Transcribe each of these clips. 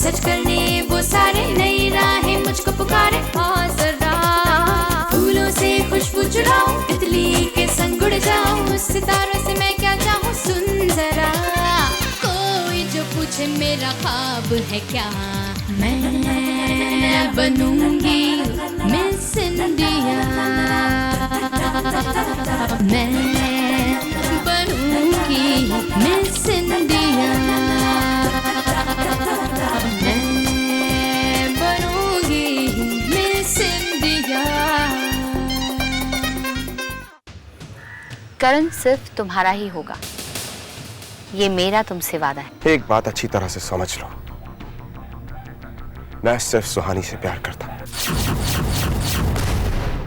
सच करने वो सारे नई राहें मुझको पुकारे। और जरा फूलों से खुशबू चुराऊं, तितली के संग उड़ जाऊं, सितारों से मैं क्या चाहूं। सुन जरा कोई जो पूछे मेरा ख्वाब है क्या, मैं बनूंगी मिस इंडिया, मैं बनूंगी मिस इंडिया, करण सिर्फ तुम्हारा ही होगा, ये मेरा तुमसे वादा है। एक बात अच्छी तरह से समझ लो, मैं सिर्फ सुहानी से प्यार करता हूं,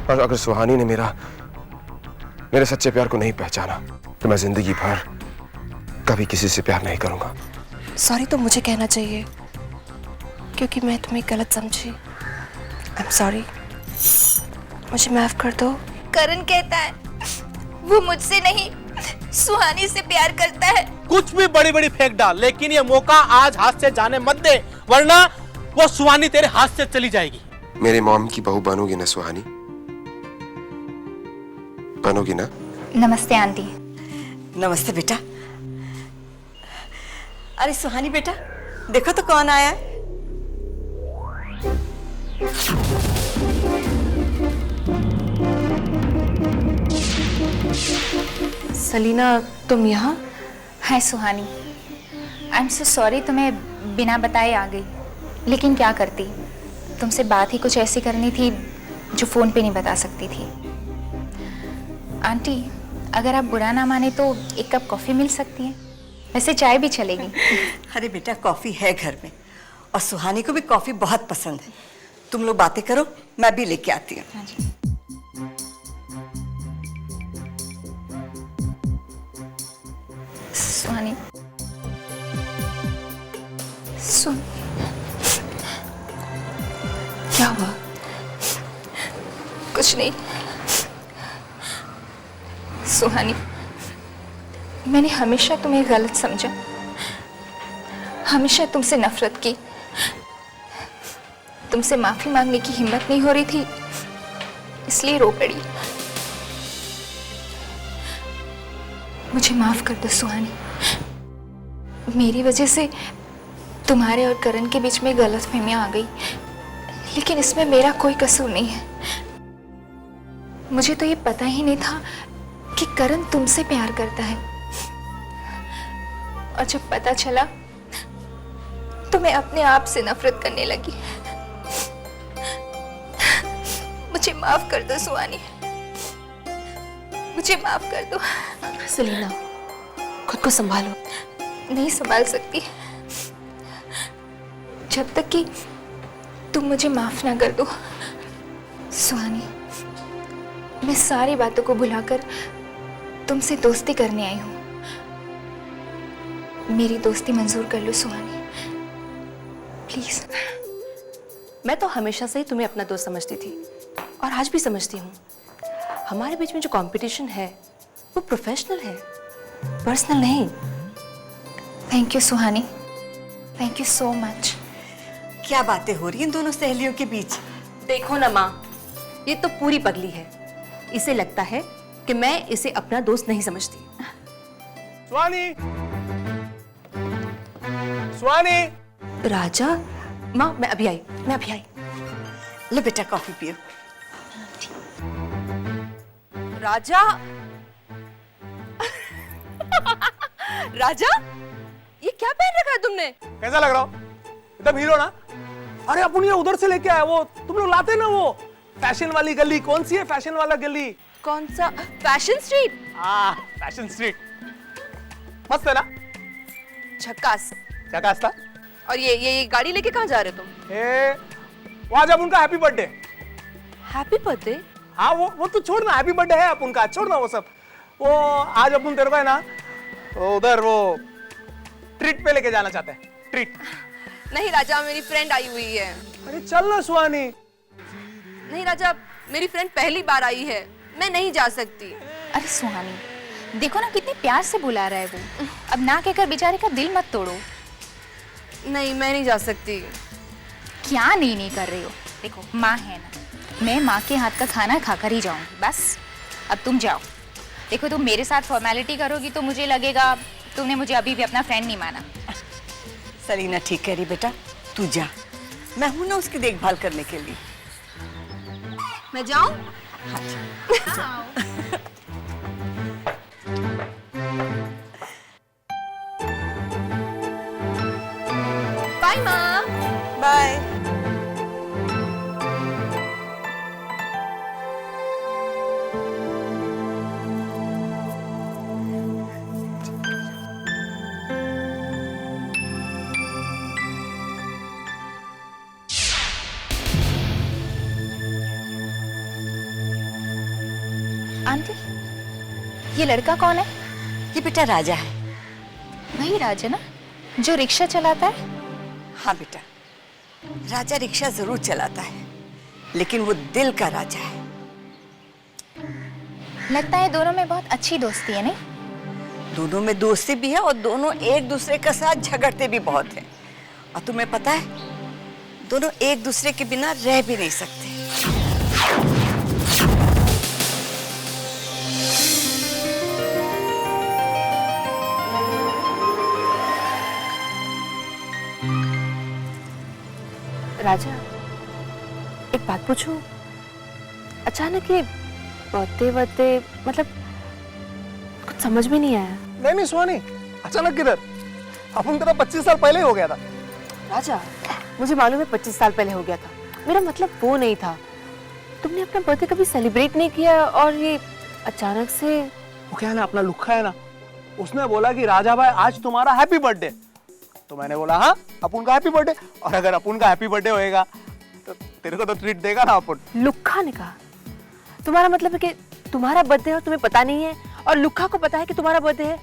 और अगर सुहानी ने मेरे सच्चे प्यार को नहीं पहचाना तो मैं जिंदगी भर कभी किसी से प्यार नहीं करूंगा। सॉरी तो मुझे कहना चाहिए, क्योंकि मैं तुम्हें गलत समझी। आई एम सॉरी, मुझे माफ कर दो। करण कहता है वो मुझसे नहीं सुहानी से प्यार करता है। कुछ भी बड़ी बड़ी फेंक डाल, लेकिन ये मौका आज हाथ से जाने मत दे, वरना वो सुहानी तेरे हाथ से चली जाएगी। मेरी मॉम की बहू बनोगी ना सुहानी, बनोगी ना? नमस्ते आंटी। नमस्ते बेटा। अरे सुहानी बेटा, देखो तो कौन आया है। सलीना, तुम यहाँ? हाय सुहानी, आई एम सो सॉरी तुम्हें बिना बताए आ गई, लेकिन क्या करती, तुमसे बात ही कुछ ऐसी करनी थी जो फोन पे नहीं बता सकती थी। आंटी अगर आप बुरा ना माने तो एक कप कॉफी मिल सकती है, वैसे चाय भी चलेगी। अरे बेटा, कॉफी है घर में, और सुहानी को भी कॉफी बहुत पसंद है। तुम लोग बातें करो, मैं भी लेके आती हूँ। हाँ जी। सुहानी सुन। क्या हुआ? कुछ नहीं सुहानी, मैंने हमेशा तुम्हें गलत समझा, हमेशा तुमसे नफरत की, तुमसे माफी मांगने की हिम्मत नहीं हो रही थी, इसलिए रो पड़ी। मुझे माफ कर दो सुहानी, मेरी वजह से तुम्हारे और करण के बीच में गलतफहमियां आ गई, लेकिन इसमें मेरा कोई कसूर नहीं है। मुझे तो ये पता ही नहीं था कि करण तुमसे प्यार करता है, और जब पता चला तो मैं अपने आप से नफरत करने लगी। मुझे माफ कर दो सुहानी, मुझे माफ कर दो। सलीना, खुद को संभालो। नहीं संभाल सकती जब तक कि तुम मुझे माफ ना कर दो। सुहानी, मैं सारी बातों को भुलाकर तुमसे दोस्ती करने आई हूँ, मेरी दोस्ती मंजूर कर लो सुहानी, प्लीज। मैं तो हमेशा से ही तुम्हें अपना दोस्त समझती थी, और आज भी समझती हूँ। हमारे बीच में जो कंपटीशन है वो प्रोफेशनल है, पर्सनल नहीं। Thank you Suhani, thank you so much. क्या बातें हो रही हैं दोनों सहेलियों के बीच? देखो ना माँ, ये तो पूरी पगली है, इसे लगता है कि मैं इसे अपना दोस्त नहीं समझती। सुहानी, सुहानी। राजा, माँ मैं अभी आई। लो बेटा, कॉफी पियो। राजा राजा, ये क्या पहन रखा है तुमने? कैसा लग रहा हो? एकदम हीरो ना। अरे अपन ये उधर से लेके आया, वो तुम लोग लाते ना, वो फैशन वाली गली। कौन सी है फैशन वाला गली? कौन सा? Fashion street? फैशन स्ट्रीट मस्त है ना? झक्कास। झकास था। और ये गाड़ी लेके कहाँ जा रहे हो तुम? वहां जब उनका हैप्पी बर्थडे। Happy birthday? हाँ वो तो छोड़ना, हैप्पी बर्थडे है अपन का, छोड़ना वो सब। वो आज अपन तेरे को है ना उधर वो ट्रीट पे लेके जाना चाहते हैं। ट्रीट। नहीं राजा, मेरी फ्रेंड आई हुई है। अरे चल ना सुहानी। नहीं राजा, मेरी फ्रेंड पहली बार आई है, मैं नहीं जा सकती। अरे सुहानी, देखो ना कितने प्यार से बुला रहा है वो। अब ना कहकर बेचारे का दिल मत तोड़ो। नहीं, मैं नहीं जा सकती। क्या नहीं कर रही हो? देखो माँ है ना, मैं माँ के हाथ का खाना खाकर ही जाऊंगी बस। अब तुम जाओ। देखो तुम मेरे साथ फॉर्मेलिटी करोगी तो मुझे लगेगा तुमने मुझे अभी भी अपना फ्रेंड नहीं माना। सलीना ठीक कह रही बेटा, तू जा, मैं हूं ना उसकी देखभाल करने के लिए। मैं जाऊं? बाय माँ। बाय। आंटी, ये लड़का कौन है? ये बेटा राजा है। वही राजा ना जो रिक्शा चलाता है? हाँ बेटा, राजा रिक्शा जरूर चलाता है, लेकिन वो दिल का राजा है। लगता है दोनों में बहुत अच्छी दोस्ती है, नहीं? दोनों में दोस्ती भी है और दोनों एक दूसरे के साथ झगड़ते भी बहुत हैं। और तुम्हें पता है, दोनों एक दूसरे के बिना रह भी नहीं सकते। राजा, एक बात पूछूं? अचानक ये बर्थडे मतलब कुछ समझ में नहीं आया। नहीं सुहानी, अचानक किधर? अपन तेरा 25 साल पहले ही हो गया था। राजा, मुझे मालूम है 25 साल पहले हो गया था, मेरा मतलब वो नहीं था। तुमने अपना बर्थडे कभी सेलिब्रेट नहीं किया और ये अचानक से। वो क्या है ना, अपना लुक्खा है ना, उसने बोला कि राजा भाई आज तुम्हारा हैप्पी बर्थडे। तो मैंने बोला हाँ अपुन का हैप्पी बर्थडे, और अगर अपुन का हैप्पी बर्थडे होएगा तो तेरे को तो ट्रीट देगा ना अपुन। लुक्खा ने कहा? तुम्हारा मतलब है कि तुम्हारा बर्थडे है और तुम्हें पता नहीं है, और लुक्खा को पता है कि तुम्हारा बर्थडे है?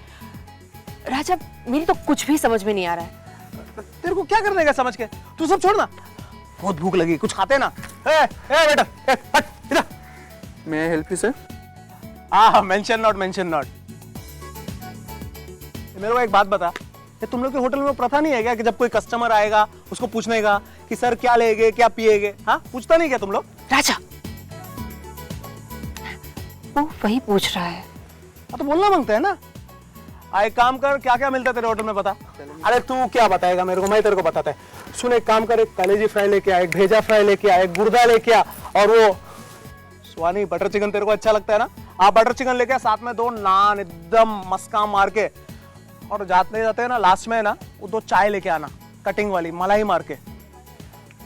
राजा, मेरी तो कुछ भी समझ में नहीं आ रहा है। तेरे को क्या करने का समझ के? तू सब छोड़ ना, बहुत भूख लगी, कुछ खाते ना। बेटा हट इधर। मैं help you sir? Mention not मेरे को एक बात बता, ये तुम लोग के होटल में प्रथा नहीं है क्या कि जब कोई कस्टमर आएगा उसको पूछने का कि सर क्या लेंगे क्या पिएगे? हाँ, पूछता नहीं क्या तुम लोग? राजा, वो वही पूछ रहा है। तो बोलना मांगता है ना। एक काम कर, क्या क्या मिलता है तेरे होटल में बता। अरे तू क्या बताएगा मेरे को, मैं तेरे को बताता है। सुन, एक काम कर, एक कलेजी फ्राई लेके आ, एक भेजा फ्राई लेके आ, एक गुर्दा लेके आ, और वो सुहानी बटर चिकन तेरे को अच्छा लगता है ना? आप बटर चिकन लेके आ, साथ में 2 नान एकदम मस्का मार के, और जाते जाते ना लास्ट में ना वो 2 चाय लेके आना, कटिंग वाली मलाई मार के।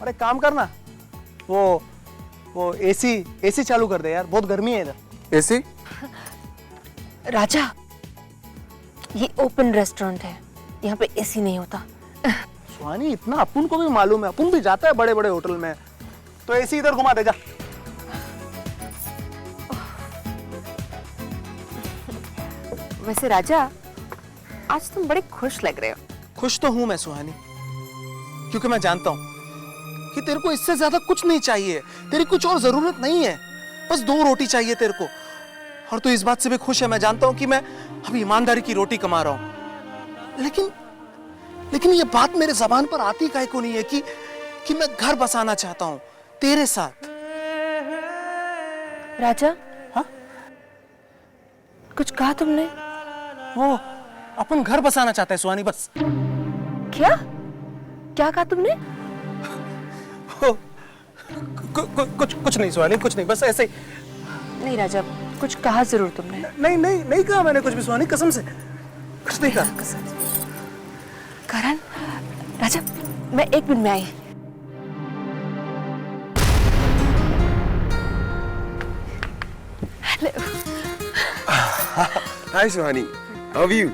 और एक काम करना, वो एसी चालू कर दे यार, बहुत गर्मी है इधर। एसी? राजा, ये ओपन रेस्टोरेंट है, यहाँ पे एसी नहीं होता। सुहानी, इतना अपुन को भी मालूम है, अपुन भी जाता है बड़े बड़े होटल में, तो एसी इधर घुमा दे जा। वैसे राजा, आज तुम बड़े खुश लग रहे हो। खुश तो हूं मैं सुहानी, क्योंकि मैं जानता हूं कि तेरे को इससे ज्यादा कुछ नहीं चाहिए, तेरी कुछ और जरूरत नहीं है, बस 2 रोटी चाहिए तेरे को। और तू इस बात से भी खुश है, मैं जानता हूं कि मैं अभी ईमानदारी की रोटी कमा रहा हूं, लेकिन ये बात मेरे जबान पर आती काहे को नहीं है कि मैं घर बसाना चाहता हूं तेरे साथ। राजा, हाँ? कुछ कहा तुमने? वो अपन घर बसाना चाहते हैं सुहानी, बस। क्या कहा तुमने? कुछ नहीं सुहानी, कुछ नहीं, बस ऐसे ही। नहीं राजा, कुछ कहा जरूर तुमने। नहीं कहा मैंने कुछ भी सुहानी, कसम से कुछ नहीं कहा। करण, राजा, मैं 1 मिनट में आई। Hello. Hi Suhani, how are you?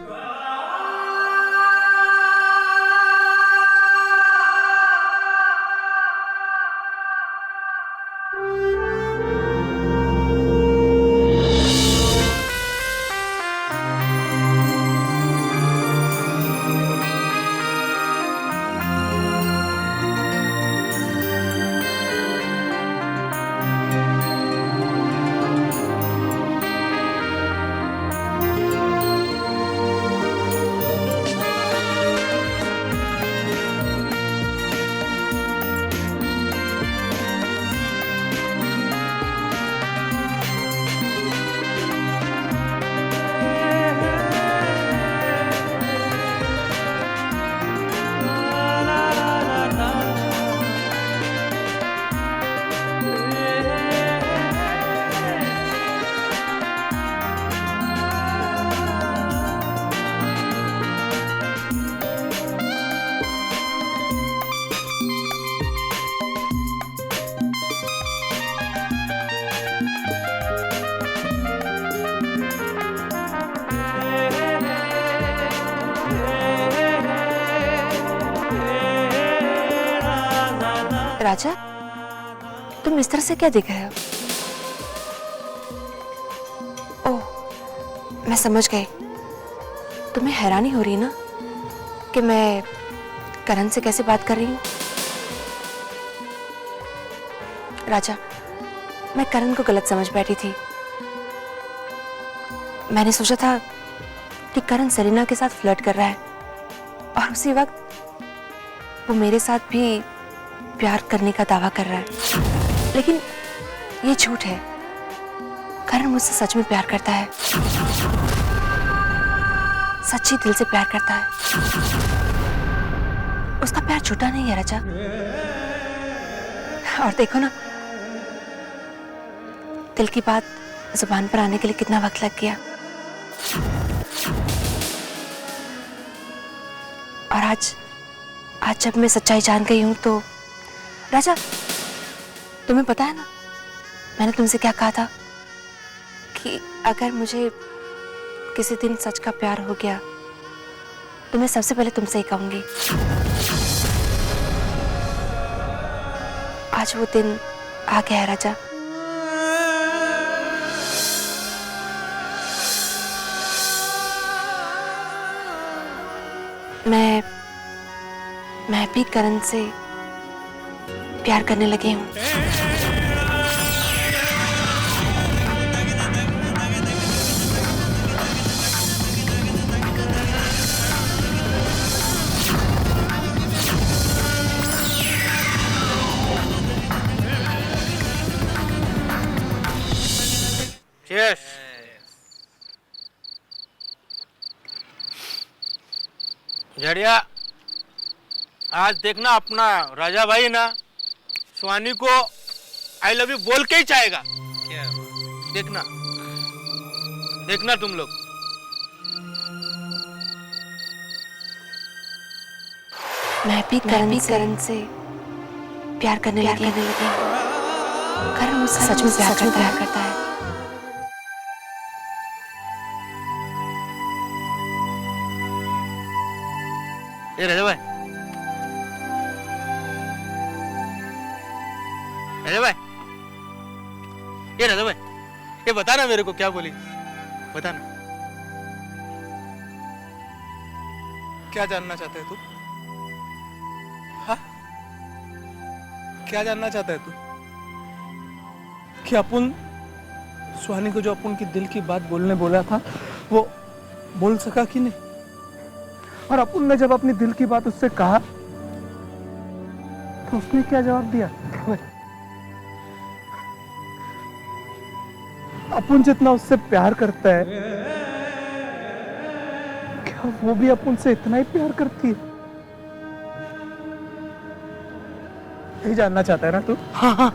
राजा, तुम इस तरह से क्या देख रहे हो? ओह, मैं समझ गई। तुम्हें हैरानी हो रही ना कि मैं करण से कैसे बात कर रही हूँ? राजा, मैं करण को गलत समझ बैठी थी। मैंने सोचा था कि करण सेलिना के साथ फ्लर्ट कर रहा है और उसी वक्त वो मेरे साथ भी प्यार करने का दावा कर रहा है, लेकिन ये झूठ है। करण मुझसे सच में प्यार करता है, सच्ची दिल से प्यार करता है। उसका प्यार झूठा नहीं है राजा। और देखो ना, दिल की बात जुबान पर आने के लिए कितना वक्त लग गया। और आज जब मैं सच्चाई जान गई हूं तो राजा, तुम्हें पता है ना मैंने तुमसे क्या कहा था कि अगर मुझे किसी दिन सच का प्यार हो गया तो मैं सबसे पहले तुमसे ही कहूंगी। आज वो दिन आ गया है राजा। मैं भी करण से प्यार करने लगी हूँ। Cheers. झड़िया, आज देखना अपना राजा भाई ना सुहानी को आई लव यू बोल के ही चाहेगा। क्या? देखना देखना तुम लोग। मैं भी करण से प्यार करने लगी हूँ। करण मुझसे सच में प्यार करता है। ए राजा भाई, राजा भाई, ये राजा भाई, ये बता ना मेरे को क्या बोली, बता ना। क्या जानना चाहता है तू? हाँ? क्या जानना चाहता है तू? कि अपन सुहानी को जो अपन की दिल की बात बोलने बोला था वो बोल सका कि नहीं? और अपन ने जब अपनी दिल की बात उससे कहा तो उसने क्या जवाब दिया? अपन जितना उससे प्यार करता है, क्या वो भी अपन से इतना ही प्यार करती है? यही जानना चाहता है ना तू? हाँ,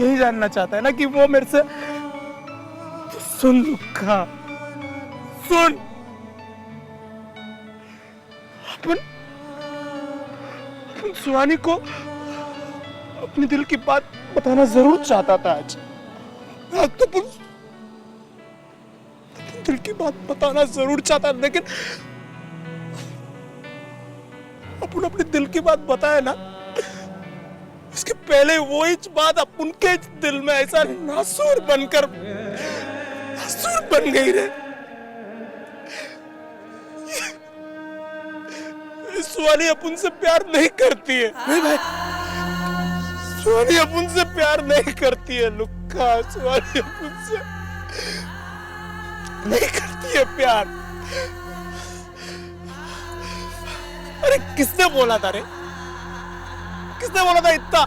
यही जानना चाहता है ना कि वो मेरे से। तो सुन लुक्का, सुन। अपन सुहानी को अपने दिल की बात बताना जरूर चाहता था। आज तो दिल की बात बताना जरूर चाहता, लेकिन अपन अपने दिल की बात बताए ना, उसके पहले वही बात अपन के दिल में ऐसा नासूर बन गई रे। सुहानी अपन से प्यार नहीं करती है। नहीं भाई, सुहानी अपन से प्यार नहीं करती है लुक्का, सुहानी अपन से नहीं करती है प्यार। अरे किसने बोला था रे, किसने बोला था इतना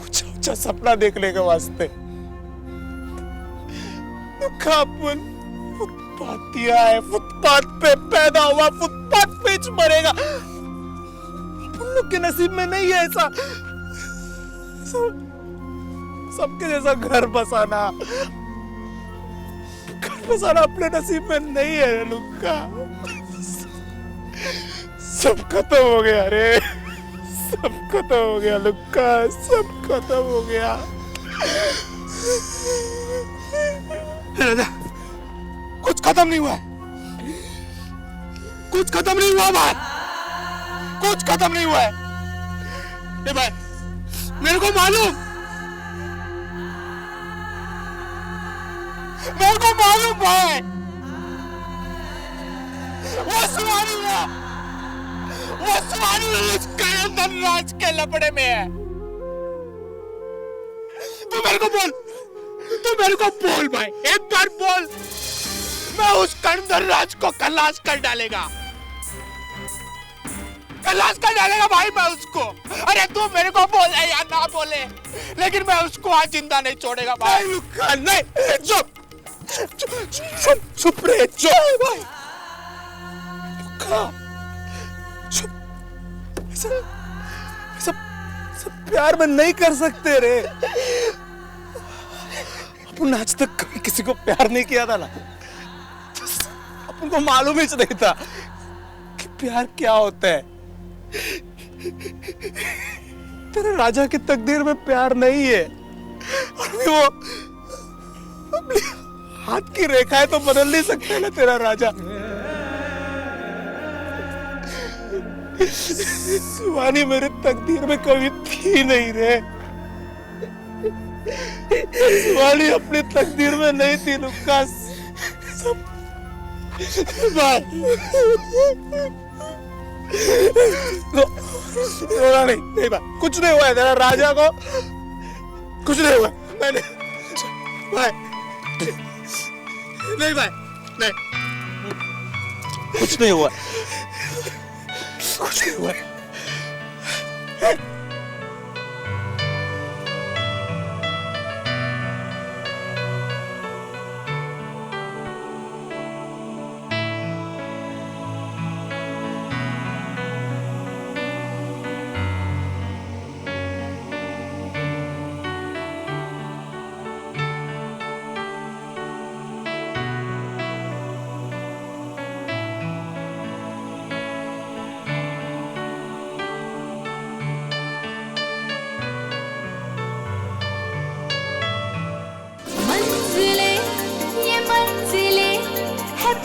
ऊंचा ऊंचा सपना देखने के वास्ते? लुक्का अपन फुटपाथिया है, फुटपाथ पे पैदा हुआ, फुटपाथ पे ही मरेगा। अपन लोग के नसीब में नहीं है ऐसा सबके जैसा घर बसाना अपने नसीब में नहीं है लुक्का। सब खत्म हो गया रे, सब खत्म हो गया लुक्का, सब खत्म हो गया। राजा, कुछ खत्म नहीं हुआ, कुछ खत्म नहीं हुआ भाई, कुछ खत्म नहीं हुआ है भाई। मेरे को मालूम भाई, वो सुहानी उस करंदन राज के लपड़े में है। तू मेरे को बोल भाई, एक बार बोल, मैं उस करंदन राज को खलास कर डालेगा भाई, मैं उसको। अरे तू मेरे को बोले या ना बोले, लेकिन मैं उसको आज जिंदा नहीं छोड़ेगा भाई। नहीं, चुप रे, चुप भाई, सब प्यार में नहीं कर सकते रे। अपन आज तक कभी किसी को प्यार नहीं किया था ना, अपन को मालूम ही नहीं था कि प्यार क्या होता है। तेरे राजा की तकदीर में प्यार नहीं है, और भी वो अपनी हाथ की रेखाएं तो बदल नहीं सकते ना तेरा राजा। सुहानी मेरे तकदीर में कभी थी नहीं रे, सुहानी अपनी तकदीर में नहीं थी लुक्का। सब रोना नहीं भाई, कुछ नहीं हुआ है तेरा राजा को, कुछ नहीं हुआ। मैंने भाई नहीं भाई, नहीं, कुछ नहीं हुआ, कुछ नहीं हुआ।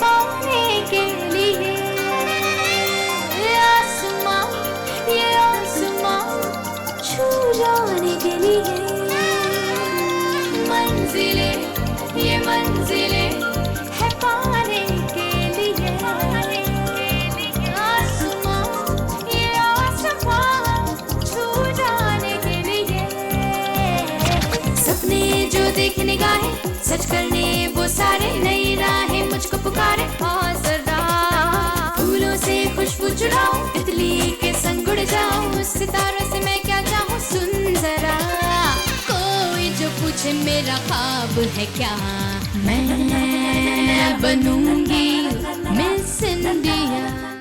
पाने के लिए आसमां, ये आसमां छू जाने के लिए मंजिलें, ये मंजिलें है पाने के लिए आसमां, ये आसमां छू जाने के लिए। सपने जो देख निगाहें सच करने वो सारे, नई राहें मुझको पुकारे जरा, फूलों से खुशबू चुराऊं, तितली के संग उड़ जाऊं, सितारों से मैं क्या चाहूं, सुन जरा। कोई जो पूछे मेरा ख्वाब है क्या, मैं बनूंगी मिस इंडिया।